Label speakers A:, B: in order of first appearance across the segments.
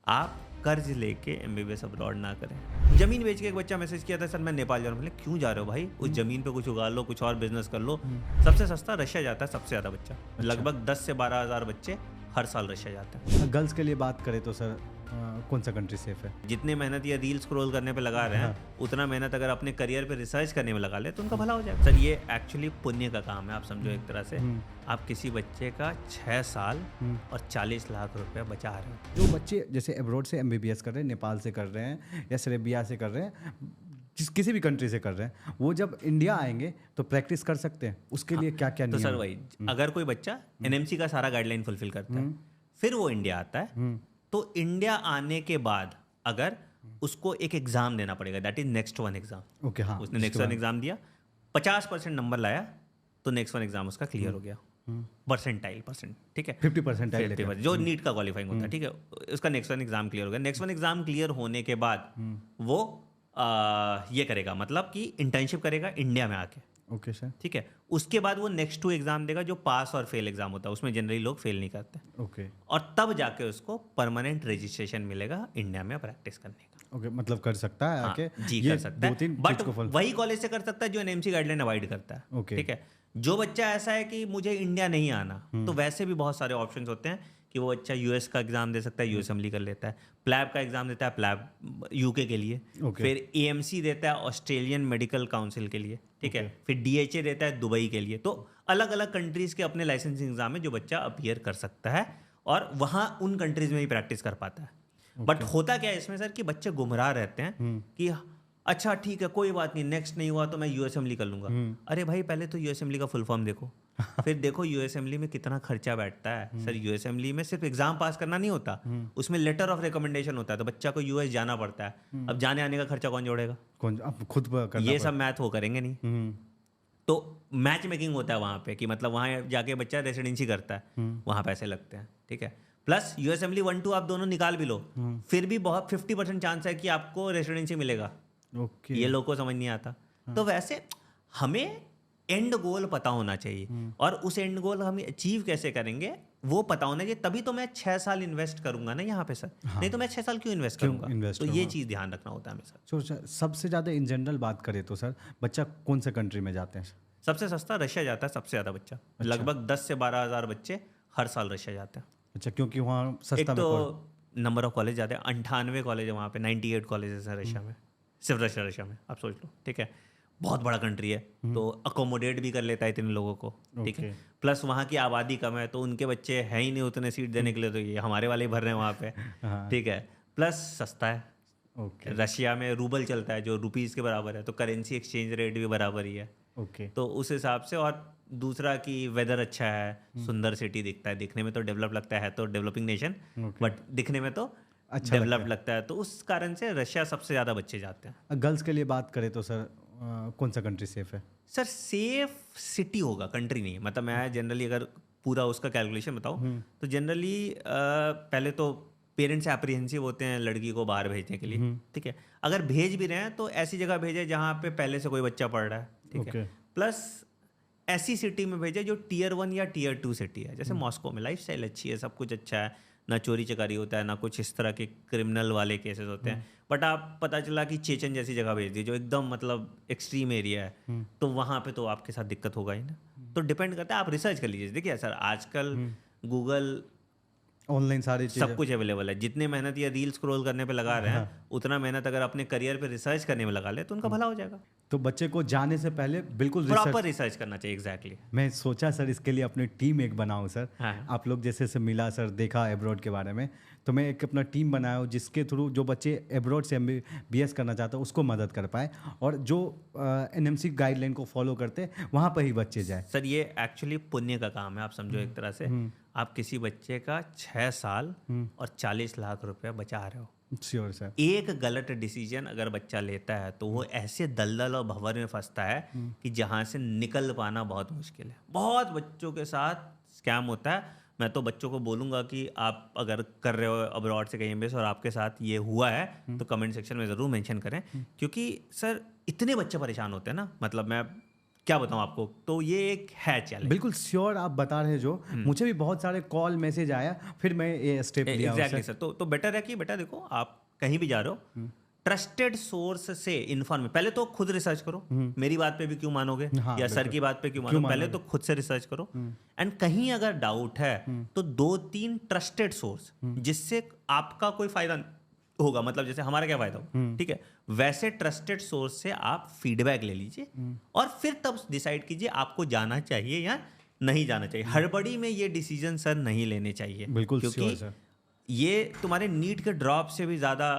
A: आप कर्ज लेके एमबीबीएस अब्रॉड ना करें। जमीन बेच के एक बच्चा मैसेज किया था, सर मैं नेपाल जा रहा हूँ। बोले क्यों जा रहे हो भाई, उस जमीन पे कुछ उगा लो, कुछ और बिजनेस कर लो। सबसे सस्ता रशिया जाता है, सबसे ज़्यादा बच्चा, लगभग 10 से 12 हज़ार बच्चे हर साल रशिया जाते हैं।
B: गर्ल्स के लिए बात करें तो सर कौन सा कंट्री सेफ है?
A: जितने मेहनत ये रील स्क्रॉल करने पे लगा रहे हैं, उतना मेहनत अगर अपने करियर पे रिसर्च करने में लगा ले तो उनका भला हो जाएगा। सर ये एक्चुअली पुण्य का काम है, आप समझो एक तरह से। आप किसी बच्चे का 6 साल और 40 लाख रुपए बचा रहे हो।
B: जो बच्चे जैसे अब्रॉड से एमबीबीएस कर रहे हैं, नेपाल से कर रहे हैं या सेरेबिया से कर रहे हैं, किसी भी कंट्री से कर रहे हैं, वो जब इंडिया आएंगे तो प्रैक्टिस कर सकते हैं। उसके लिए क्या क्या
A: तो
B: नियम
A: सर वही, अगर कोई बच्चा एनएमसी का सारा गाइडलाइन फुलफिल करता है, फिर वो इंडिया आता है, तो इंडिया आने के बाद अगर उसको एक एग्जाम देना पड़ेगा, that is next one exam.
B: Okay, हाँ,
A: उसने नेक्स्ट वन एग्जाम दिया, 50% नंबर लाया तो नेक्स्ट वन एग्जाम उसका क्लियर हो गया। परसेंट, ठीक है,
B: 50%
A: जो नीट का क्वालिफाइंग होता है, ठीक है, उसका नेक्स्ट वन एग्जाम क्लियर हो गया। नेक्स्ट वन एग्जाम क्लियर होने के बाद वो ये करेगा, मतलब कि इंटर्नशिप करेगा इंडिया में आके।
B: ओके सर,
A: ठीक है, उसके बाद वो नेक्स्ट 2 एग्जाम देगा, जो पास और फेल एग्जाम होता है, उसमें जनरली लोग फेल नहीं करते।
B: ओके
A: और तब जाके उसको परमानेंट रजिस्ट्रेशन मिलेगा इंडिया में प्रैक्टिस करने का।
B: ओके, मतलब कर सकता है आके।
A: जी
B: ये
A: कर सकता है,
B: 2-3
A: बट
B: चीज को
A: वही कॉलेज से कर सकता है जो एनएमसी गाइडलाइन अवॉइड करता है।
B: ओके।
A: ठीक है, जो बच्चा ऐसा है कि मुझे इंडिया नहीं आना, तो वैसे भी बहुत सारे ऑप्शंस होते हैं कि वो बच्चा यूएस का एग्जाम दे सकता है, यूएस असेंबली कर लेता है, प्लैब का एग्जाम देता है, प्लैब यूके के लिए,
B: ओके।
A: फिर एएमसी देता है ऑस्ट्रेलियन मेडिकल काउंसिल के लिए, ठीक है, फिर डीएचए देता है दुबई के लिए। तो अलग अलग कंट्रीज के अपने लाइसेंसिंग एग्जाम है जो बच्चा अपीयर कर सकता है और वहाँ उन कंट्रीज में ही प्रैक्टिस कर पाता है। बट होता क्या है इसमें सर कि बच्चे गुमराह रहते हैं कि अच्छा ठीक है कोई बात नहीं, नेक्स्ट नहीं हुआ तो मैं यूएस असेंबली कर लूंगा। अरे भाई पहले तो यूएस असेंबली का फुल फॉर्म देखो, फिर देखो यूएस असेंबली में कितना खर्चा बैठता है। सर यूएस असेंबली में सिर्फ एग्जाम पास करना नहीं होता, उसमें लेटर ऑफ रिकमेंडेशन होता है, तो बच्चा को यूएस जाना पड़ता है। अब जाने आने का खर्चा कौन जोड़ेगा?
B: कौन आप खुद करना
A: ये सब मैथ वो करेंगे नहीं। तो मैच मेकिंग होता है वहाँ पे कि मतलब वहाँ जाके बच्चा रेसिडेंसी करता है, वहाँ पैसे लगते हैं। ठीक है, प्लस यूएस असेंबली 1-2 आप दोनों निकाल भी लो, फिर भी बहुत 50% चांस है कि आपको रेसिडेंसी मिलेगा।
B: ओके।
A: ये लोग को समझ नहीं आता। तो वैसे हमें एंड गोल पता होना चाहिए, और उस एंड गोल हम अचीव कैसे करेंगे वो पता होना चाहिए, तभी तो मैं 6 साल इन्वेस्ट करूंगा ना यहाँ पे सर। नहीं तो मैं 6 साल क्यों इन्वेस्ट करूंगा? तो ये चीज़ ध्यान रखना होता है हमें सर।
B: सर सबसे ज़्यादा इन जनरल बात करें तो सर बच्चा कौन से कंट्री में जाते हैं?
A: सबसे सस्ता रशिया जाता है, सबसे ज़्यादा बच्चा, लगभग 10 से 12 हज़ार बच्चे हर साल रशिया जाते हैं।
B: अच्छा, क्योंकि वहाँ
A: एक
B: सस्ता
A: तो नंबर ऑफ कॉलेज जाते हैं, 98 कॉलेज है वहाँ पे, 98 कॉलेजेस हैं रशिया में, सिर्फ रशिया में, आप सोच लो। ठीक है, बहुत बड़ा कंट्री है, तो अकोमोडेट भी कर लेता है इतने लोगों को। ठीक है, प्लस वहाँ की आबादी कम है, तो उनके बच्चे हैं ही नहीं उतने सीट देने के लिए, तो ये हमारे वाले ही भर रहे हैं वहाँ पे। ठीक है, प्लस सस्ता है।
B: ओके।
A: रशिया में रूबल चलता है जो रुपीज़ के बराबर है, तो करेंसी एक्सचेंज रेट भी बराबर ही है।
B: ओके।
A: तो उस हिसाब से, और दूसरा कि वेदर अच्छा है, सुंदर सिटी दिखता है, दिखने में तो डेवलप लगता है, तो डेवलपिंग नेशन, बट दिखने में तो
B: अच्छा
A: डेवलप लगता है, तो उस कारण से रशिया सबसे ज़्यादा बच्चे जाते हैं।
B: गर्ल्स के लिए बात करें तो सर कौन सा कंट्री सेफ है?
A: सर सेफ सिटी होगा, कंट्री नहीं। मतलब मैं जनरली अगर पूरा उसका कैलकुलेशन बताऊँ तो जनरली पहले तो पेरेंट्स एप्रीहेंसिव होते हैं लड़की को बाहर भेजने के लिए। ठीक है, अगर भेज भी रहे हैं तो ऐसी जगह भेजे जहाँ पे पहले से कोई बच्चा पढ़ रहा है। ठीक है, प्लस ऐसी सिटी में भेजे जो Tier 1 या Tier 2 सिटी है, जैसे मॉस्को में लाइफस्टाइल अच्छी है, सब कुछ अच्छा है, ना चोरी चकारी होता है, ना कुछ इस तरह के क्रिमिनल वाले केसेस होते हैं। बट आप पता चला कि चेचन जैसी जगह भेज दी जो एकदम मतलब एक्सट्रीम एरिया है, तो वहाँ पे तो आपके साथ दिक्कत होगा ही ना। तो डिपेंड करता है, आप रिसर्च कर लीजिए। देखिए सर आजकल गूगल
B: ऑनलाइन सारी चीज़ें
A: सब कुछ अवेलेबल है। जितने मेहनत ये रील स्क्रॉल करने पे लगा रहे हैं, उतना मेहनत अगर अपने करियर पे रिसर्च करने में लगा ले तो उनका भला हो जाएगा।
B: तो बच्चे को जाने से पहले बिल्कुल
A: प्रॉपर रिसर्च करना चाहिए। एग्जैक्टली।
B: मैं सोचा सर इसके लिए अपनी टीम एक बनाऊं सर।
A: हाँ।
B: आप लोग जैसे से मिला सर, देखा एब्रॉड के बारे में, तो मैं एक अपना टीम बनाया हूं जिसके थ्रू जो बच्चे एब्रॉड से MBBS करना चाहते हैं उसको मदद कर पाए, और जो NMC गाइडलाइन को फॉलो करते हैं वहाँ पर ही बच्चे जाए।
A: सर ये एक्चुअली पुण्य का काम है, आप समझो एक तरह से। आप किसी बच्चे का 6 साल और 40 लाख रुपए बचा रहे हो।
B: Sure sir. एक
A: गलत डिसीजन अगर बच्चा लेता है तो वो ऐसे दलदल और भंवर में फंसता है कि जहाँ से निकल पाना बहुत मुश्किल है। बहुत बच्चों के साथ स्कैम होता है। मैं तो बच्चों को बोलूँगा कि आप अगर कर रहे हो अब्रॉड से कहीं MBS और आपके साथ ये हुआ है तो कमेंट सेक्शन में ज़रूर मेंशन करें, क्योंकि सर इतने बच्चे परेशान होते हैं ना। मतलब मैं क्या बताऊं आपको, तो ये एक है चैलेंज।
B: बिल्कुल श्योर आप बता रहे जो मुझे भी बहुत सारे कॉल मैसेज आया, फिर मैं ये स्टेप लिया
A: एग्जैक्टली सर। तो बेटर है कि बेटा देखो, आप कहीं भी जा रहे हो, ट्रस्टेड सोर्स से इन्फॉर्म, पहले तो खुद रिसर्च करो, मेरी बात पे भी क्यों मानोगे,
B: हाँ,
A: या सर की बात पे क्यों मानोगे, पहले तो खुद से रिसर्च करो। एंड कहीं अगर डाउट है तो 2-3 ट्रस्टेड सोर्स जिससे आपका कोई फायदा होगा, मतलब जैसे हमारा क्या फायदा हो, ठीक है, वैसे ट्रस्टेड सोर्स से आप फीडबैक ले लीजिए और फिर तब डिसाइड कीजिए आपको जाना चाहिए या नहीं जाना चाहिए। हड़बड़ी में ये डिसीजन सर नहीं लेने चाहिए,
B: बिल्कुल
A: क्योंकि
B: sure, सर।
A: ये तुम्हारे नीट के ड्रॉप से भी ज्यादा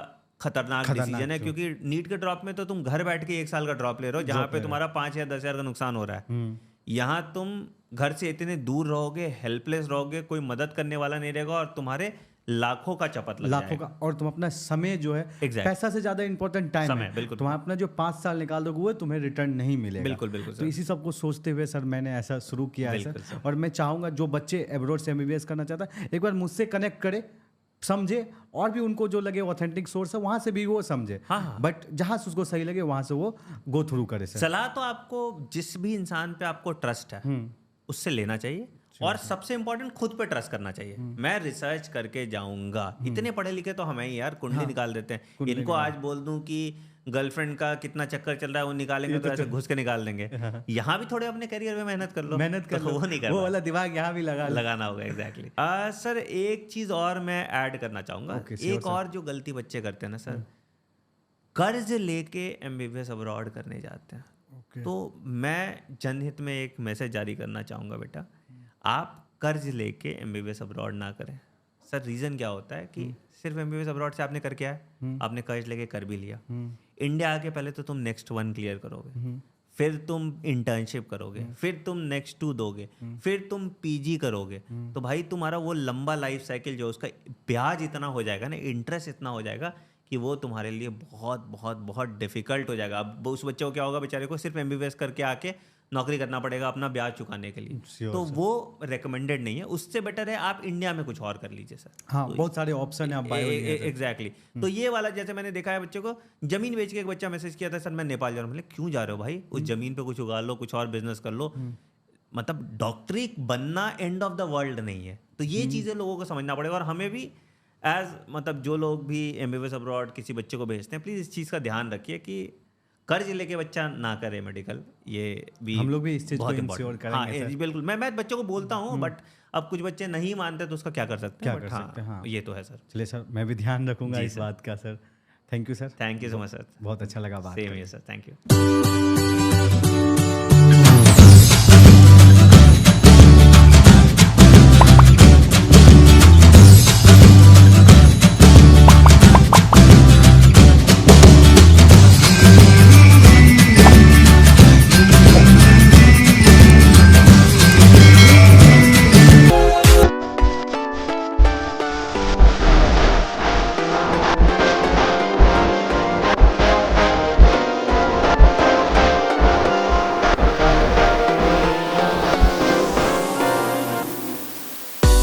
A: खतरनाक डिसीजन है,
B: तो।
A: क्योंकि नीट के ड्रॉप में तो तुम घर बैठ के 1 साल का ड्रॉप ले रहे हो, जहाँ पे तुम्हारा 5 या 10 हज़ार का नुकसान हो रहा है। यहाँ तुम घर से इतने दूर रहोगे, हेल्पलेस रहोगे, कोई मदद करने वाला नहीं रहेगा और तुम्हारे लाखों का चपत लग
B: लाखों
A: जाएगा।
B: का, और तुम अपना समय जो है
A: Exactly.
B: पैसा से ज्यादा इंपॉर्टेंट टाइम
A: समय,
B: है,
A: बिल्कुल।
B: तुम अपना जो 5 साल निकाल दोगे वो तुम्हें रिटर्न नहीं मिलेगा।
A: बिल्कुल बिल्कुल
B: तो
A: सर।
B: इसी सब को सोचते हुए सर मैंने ऐसा शुरू किया है
A: बिल्कुल
B: सर। और मैं चाहूंगा जो बच्चे एब्रॉड से एमबीबीएस करना चाहता है एक बार मुझसे कनेक्ट करे, समझे, और भी उनको जो लगे ऑथेंटिक सोर्स है वहां से भी वो समझे,
A: हाँ।
B: बट जहां से उसको सही लगे वहां से वो गो थ्रू करे सर।
A: सलाह तो आपको जिस भी इंसान पे आपको ट्रस्ट है उससे लेना चाहिए, और सबसे इंपॉर्टेंट खुद पे ट्रस्ट करना चाहिए। मैं रिसर्च करके जाऊंगा, इतने पढ़े लिखे तो हमें ही यार कुंडली निकाल देते हैं। इनको आज बोल दूं कि गर्लफ्रेंड का कितना चक्कर चल रहा है वो निकालेंगे तो ऐसे घुस के निकाल देंगे। यहाँ भी थोड़े अपने करियर में मेहनत कर लो,
B: मेहनत कर
A: तो
B: लो,
A: वो नहीं कर
B: वो वाला दिमाग यहाँ भी
A: लगाना होगा। एग्जैक्टली सर, एक चीज और मैं ऐड करना चाहूंगा। एक और जो गलती बच्चे करते हैं ना सर, कर्ज लेके एमबीबीएस अब्रॉड करने जाते हैं। तो मैं जनहित में एक मैसेज जारी करना चाहूँगा, बेटा आप कर्ज लेके एमबीबीएस अब्रॉड ना करें। सर रीज़न क्या होता है कि सिर्फ एमबीबीएस अब्रॉड से आपने कर क्या है, आपने कर्ज लेके कर भी लिया। इंडिया आके पहले तो तुम नेक्स्ट 1 क्लियर करोगे, फिर तुम इंटर्नशिप करोगे, फिर तुम नेक्स्ट 2 दोगे, फिर तुम पीजी करोगे। तो भाई तुम्हारा वो लंबा लाइफ साइकिल जो उसका ब्याज इतना हो जाएगा ना, इंटरेस्ट इतना हो जाएगा कि वो तुम्हारे लिए बहुत बहुत बहुत डिफिकल्ट हो जाएगा। अब उस बच्चे को क्या होगा, बेचारे को सिर्फ एमबीबीएस करके आके नौकरी करना पड़ेगा अपना ब्याज चुकाने के लिए। तो वो रिकमेंडेड नहीं है। उससे बेटर है आप इंडिया में कुछ और कर लीजिए सर।
B: हाँ, बहुत सारे ऑप्शन है, आप बायो
A: एग्जैक्टली। तो ये वाला, जैसे मैंने देखा है बच्चे को जमीन बेच के, एक बच्चा मैसेज किया था सर मैं नेपाल जा रहा हूँ। मतलब क्यों जा रहे हो भाई, उस जमीन पे कुछ उगा लो, कुछ और बिजनेस कर लो। मतलब डॉक्टरी बनना एंड ऑफ द वर्ल्ड नहीं है। तो ये चीज़ें लोगों को समझना पड़ेगा, और हमें भी मतलब जो लोग भी एमबीबीएस अब्रॉड किसी बच्चे को भेजते हैं, प्लीज़ इस चीज़ का ध्यान रखिए कि कर्ज लेके बच्चा ना करे मेडिकल। ये भी
B: हम लोग भी इस चीज़ को
A: बहुत
B: इंश्योर
A: इम्पोर्टेंट। हाँ
B: करेंगे सर।
A: बिल्कुल, मैं बच्चों को बोलता हूँ, बट अब कुछ बच्चे नहीं मानते तो उसका क्या कर सकते हैं।
B: क्या कर सकते हैं, हाँ।
A: ये तो है सर।
B: चलिए सर, मैं भी ध्यान रखूंगा इस बात का sir. Thank you sir.
A: Thank you so much sir.
B: बहुत अच्छा लगा बात
A: सेम है सर, थैंक यू।